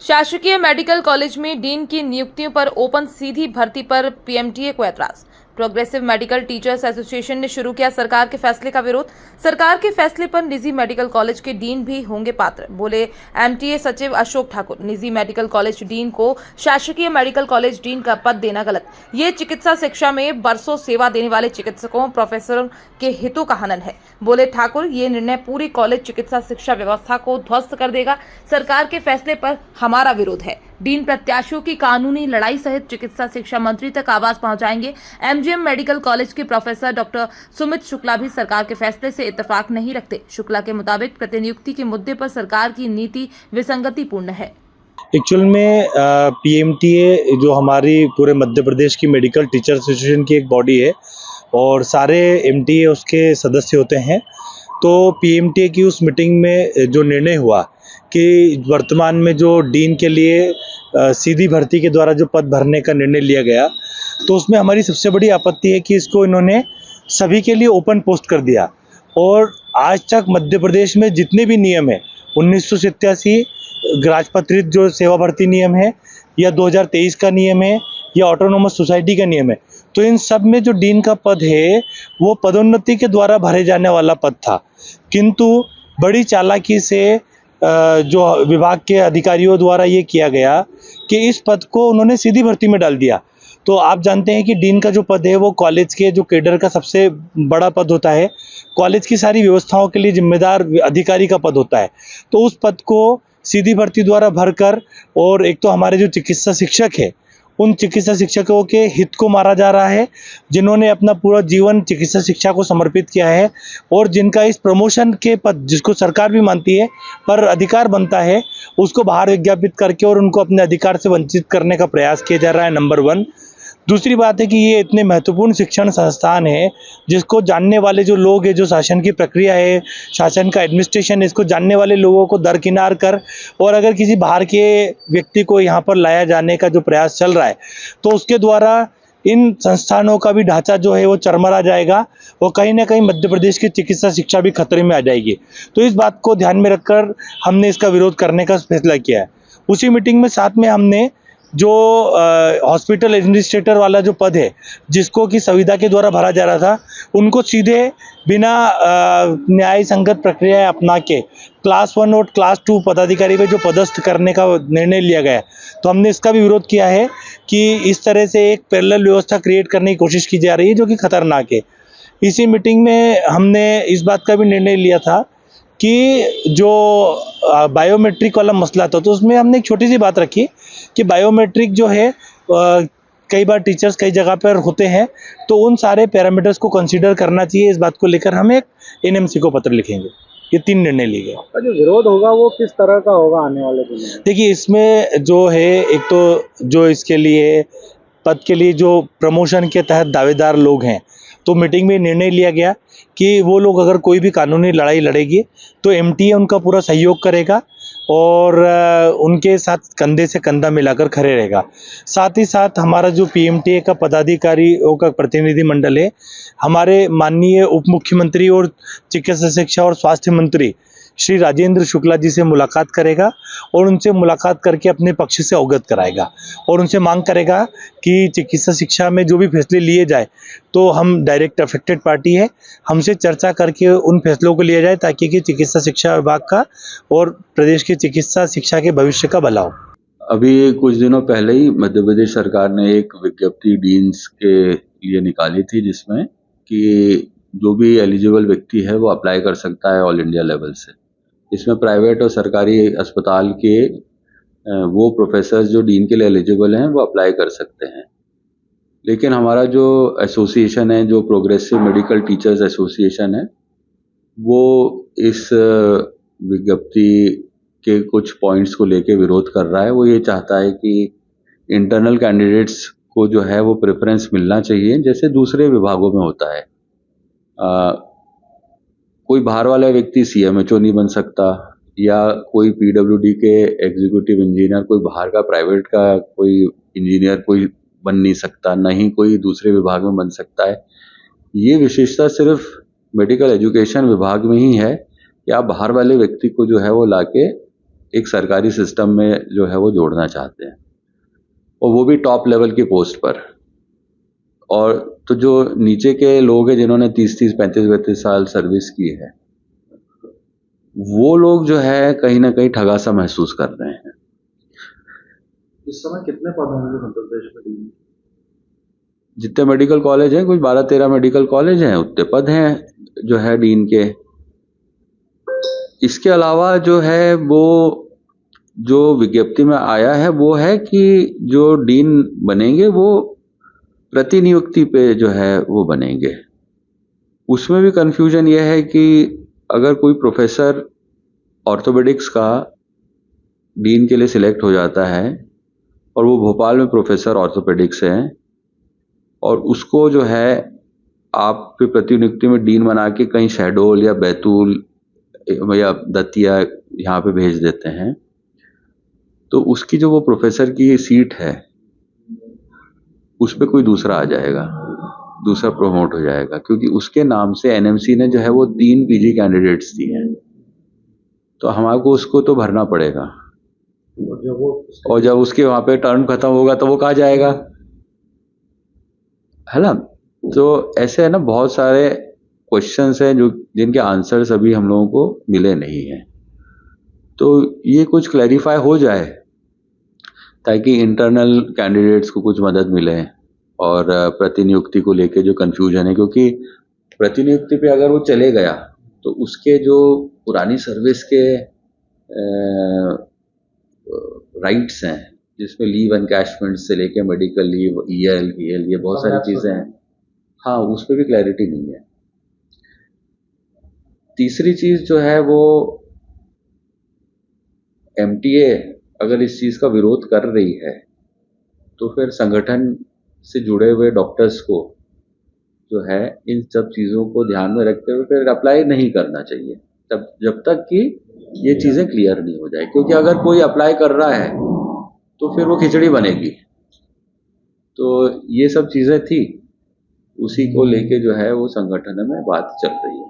शासकीय medical college में dean की नियुक्तियों पर ओपन सीधी भर्ती पर पीएमटीए को ऐतराज। प्रोग्रेसिव मेडिकल टीचर्स एसोसिएशन ने शुरू किया सरकार के फैसले का विरोध। सरकार के फैसले पर निजी मेडिकल कॉलेज के डीन भी होंगे पात्र, बोले एमटीए सचिव अशोक ठाकुर। निजी मेडिकल कॉलेज डीन को शासकीय मेडिकल कॉलेज डीन का पद देना गलत। ये चिकित्सा शिक्षा में बरसों सेवा देने वाले चिकित्सकों प्रोफेसरों के हितों का हनन है, बोले ठाकुर। ये निर्णय पूरी कॉलेज चिकित्सा शिक्षा व्यवस्था को ध्वस्त कर देगा। सरकार के फैसले पर हमारा विरोध है। डीन प्रत्याशियों की कानूनी लड़ाई सहित चिकित्सा शिक्षा मंत्री तक आवाज पहुंचाएंगे। एमजीएम मेडिकल कॉलेज के प्रोफेसर डॉक्टर सुमित शुक्ला भी सरकार के फैसले से इत्तेफाक नहीं रखते। शुक्ला के मुताबिक प्रतिनियुक्ति के मुद्दे पर सरकार की नीति विसंगतिपूर्ण है। एक्चुअल में पीएमटीए जो हमारी पूरे मध्य प्रदेश की मेडिकल टीचर एसोसिएशन की एक बॉडी है और सारे एमटीए उसके सदस्य होते हैं। तो पीएमटीए की उस मीटिंग में जो निर्णय हुआ कि वर्तमान में जो डीन के लिए सीधी भर्ती के द्वारा जो पद भरने का निर्णय लिया गया, तो उसमें हमारी सबसे बड़ी आपत्ति है कि इसको इन्होंने सभी के लिए ओपन पोस्ट कर दिया। और आज तक मध्य प्रदेश में जितने भी नियम है 1987 राजपत्रित जो सेवा भर्ती नियम है या 2023 का नियम है या ऑटोनोमस सोसाइटी का नियम है, तो इन सब में जो डीन का पद है वो पदोन्नति के द्वारा भरे जाने वाला पद था। किंतु बड़ी चालाकी से जो विभाग के अधिकारियों द्वारा ये किया गया कि इस पद को उन्होंने सीधी भर्ती में डाल दिया। तो आप जानते हैं कि डीन का जो पद है वो कॉलेज के जो कैडर का सबसे बड़ा पद होता है, कॉलेज की सारी व्यवस्थाओं के लिए जिम्मेदार अधिकारी का पद होता है। तो उस पद को सीधी भर्ती द्वारा भरकर, और एक तो हमारे जो चिकित्सा शिक्षक है उन चिकित्सा शिक्षकों के हित को मारा जा रहा है, जिन्होंने अपना पूरा जीवन चिकित्सा शिक्षा को समर्पित किया है और जिनका इस प्रमोशन के पद, जिसको सरकार भी मानती है पर अधिकार बनता है, उसको बाहर विज्ञापित करके और उनको अपने अधिकार से वंचित करने का प्रयास किया जा रहा है। नंबर 1। दूसरी बात है कि ये इतने महत्वपूर्ण शिक्षण संस्थान है जिसको जानने वाले जो लोग हैं, जो शासन की प्रक्रिया है, शासन का एडमिनिस्ट्रेशन है, इसको जानने वाले लोगों को दरकिनार कर, और अगर किसी बाहर के व्यक्ति को यहाँ पर लाया जाने का जो प्रयास चल रहा है तो उसके द्वारा इन संस्थानों का भी ढांचा जो है वो चरमरा जाएगा और कहीं ना कहीं मध्य प्रदेश की चिकित्सा शिक्षा भी खतरे में आ जाएगी। तो इस बात को ध्यान में रखकर हमने इसका विरोध करने का फैसला किया है। उसी मीटिंग में साथ में हमने जो हॉस्पिटल एडमिनिस्ट्रेटर वाला जो पद है, जिसको कि संविदा के द्वारा भरा जा रहा था, उनको सीधे बिना न्याय संगत प्रक्रिया अपना के क्लास 1 और क्लास 2 पदाधिकारी पे जो पदस्थ करने का निर्णय लिया गया है। तो हमने इसका भी विरोध किया है कि इस तरह से एक पैरेलल व्यवस्था क्रिएट करने की कोशिश की जा रही है जो कि खतरनाक है। इसी मीटिंग में हमने इस बात का भी निर्णय लिया था कि जो बायोमेट्रिक वाला मसला था, तो उसमें हमने एक छोटी सी बात रखी कि बायोमेट्रिक जो है कई बार टीचर्स कई जगह पर होते हैं, तो उन सारे पैरामीटर्स को कंसीडर करना चाहिए। इस बात को लेकर हम एक एनएमसी को पत्र लिखेंगे। ये 3 निर्णय लिए गए। जो विरोध होगा वो किस तरह का होगा आने वाले दिनों में? देखिए, इसमें जो है, एक तो जो इसके लिए पद के लिए जो प्रमोशन के तहत दावेदार लोग हैं, तो मीटिंग में निर्णय लिया गया कि वो लोग अगर कोई भी कानूनी लड़ाई लड़ेगी तो एमटीए उनका पूरा सहयोग करेगा और उनके साथ कंधे से कंधा मिलाकर खड़े रहेगा। साथ ही साथ हमारा जो पीएमटीए का पदाधिकारियों का प्रतिनिधि मंडल है, हमारे माननीय उप मुख्यमंत्री और चिकित्सा शिक्षा और स्वास्थ्य मंत्री श्री राजेंद्र शुक्ला जी से मुलाकात करेगा और उनसे मुलाकात करके अपने पक्ष से अवगत कराएगा और उनसे मांग करेगा कि चिकित्सा शिक्षा में जो भी फैसले लिए जाए, तो हम डायरेक्ट अफेक्टेड पार्टी है, हमसे चर्चा करके उन फैसलों को लिया जाए ताकि कि चिकित्सा शिक्षा विभाग का और प्रदेश की चिकित्सा शिक्षा के भविष्य का भला हो। अभी कुछ दिनों पहले ही मध्य प्रदेश सरकार ने एक विज्ञप्ति डीन्स के लिए निकाली थी, जिसमें कि जो भी एलिजिबल व्यक्ति है वो अप्लाई कर सकता है ऑल इंडिया लेवल से। इसमें प्राइवेट और सरकारी अस्पताल के वो प्रोफेसर जो डीन के लिए एलिजिबल हैं वो अप्लाई कर सकते हैं। लेकिन हमारा जो एसोसिएशन है, जो प्रोग्रेसिव मेडिकल टीचर्स एसोसिएशन है, वो इस विज्ञप्ति के कुछ पॉइंट्स को लेके विरोध कर रहा है। वो ये चाहता है कि इंटरनल कैंडिडेट्स को जो है वो प्रेफरेंस मिलना चाहिए जैसे दूसरे विभागों में होता है। कोई बाहर वाला व्यक्ति सीएमएचओ नहीं बन सकता, या कोई पीडब्ल्यूडी के एग्जीक्यूटिव इंजीनियर, कोई बाहर का प्राइवेट का कोई इंजीनियर कोई बन नहीं सकता, ना ही कोई दूसरे विभाग में बन सकता है। ये विशेषता सिर्फ मेडिकल एजुकेशन विभाग में ही है कि आप बाहर वाले व्यक्ति को जो है वो लाके एक सरकारी सिस्टम में जो है वो जोड़ना चाहते हैं, और वो भी टॉप लेवल की पोस्ट पर। और तो जो नीचे के लोग हैं जिन्होंने 30-30, 35-35 साल सर्विस की है, वो लोग जो है कहीं ना कहीं ठगा सा महसूस कर रहे हैं। इस समय कितने पद होंगे मध्य प्रदेश में डीन? जितने मेडिकल कॉलेज हैं, कुछ 12-13 मेडिकल कॉलेज हैं, उतने पद हैं जो है डीन के। इसके अलावा जो है वो जो विज्ञप्ति में आया है वो है कि जो डीन बनेंगे वो प्रतिनियुक्ति पे जो है वो बनेंगे। उसमें भी कंफ्यूजन यह है कि अगर कोई प्रोफेसर ऑर्थोपेडिक्स का डीन के लिए सिलेक्ट हो जाता है और वो भोपाल में प्रोफेसर ऑर्थोपेडिक्स है, और उसको जो है आप प्रतिनियुक्ति में डीन बना के कहीं शहडोल या बैतूल या दतिया यहाँ पे भेज देते हैं, तो उसकी जो वो प्रोफेसर की सीट है उस पे कोई दूसरा आ जाएगा, दूसरा प्रमोट हो जाएगा, क्योंकि उसके नाम से एनएमसी ने जो है वो 3 पीजी कैंडिडेट्स दिए हैं, तो हमारे को उसको तो भरना पड़ेगा। और जब उसके वहां पे टर्म खत्म होगा तो वो कहाँ जाएगा, है ना। तो ऐसे है ना, बहुत सारे क्वेश्चंस हैं जो जिनके आंसर्स अभी हम लोगों को मिले नहीं हैं। तो ये कुछ क्लैरिफाई हो जाए ताकि इंटरनल कैंडिडेट्स को कुछ मदद मिले, और प्रतिनियुक्ति को लेके जो कंफ्यूजन है, क्योंकि प्रतिनियुक्ति पे अगर वो चले गया तो उसके जो पुरानी सर्विस के राइट्स हैं, जिसमें लीव एनकैशमेंट से लेके मेडिकल लीव, ईएल ये बहुत सारी चीजें हैं, हाँ उस पर भी क्लैरिटी नहीं है। तीसरी चीज जो है वो एमटीए अगर इस चीज का विरोध कर रही है तो फिर संगठन से जुड़े हुए डॉक्टर्स को जो है इन सब चीजों को ध्यान में रखते हुए फिर अप्लाई नहीं करना चाहिए जब तक कि ये चीजें क्लियर नहीं हो जाए, क्योंकि अगर कोई अप्लाई कर रहा है तो फिर वो खिचड़ी बनेगी। तो ये सब चीजें थी, उसी को लेके जो है वो संगठन में बात चल रही है।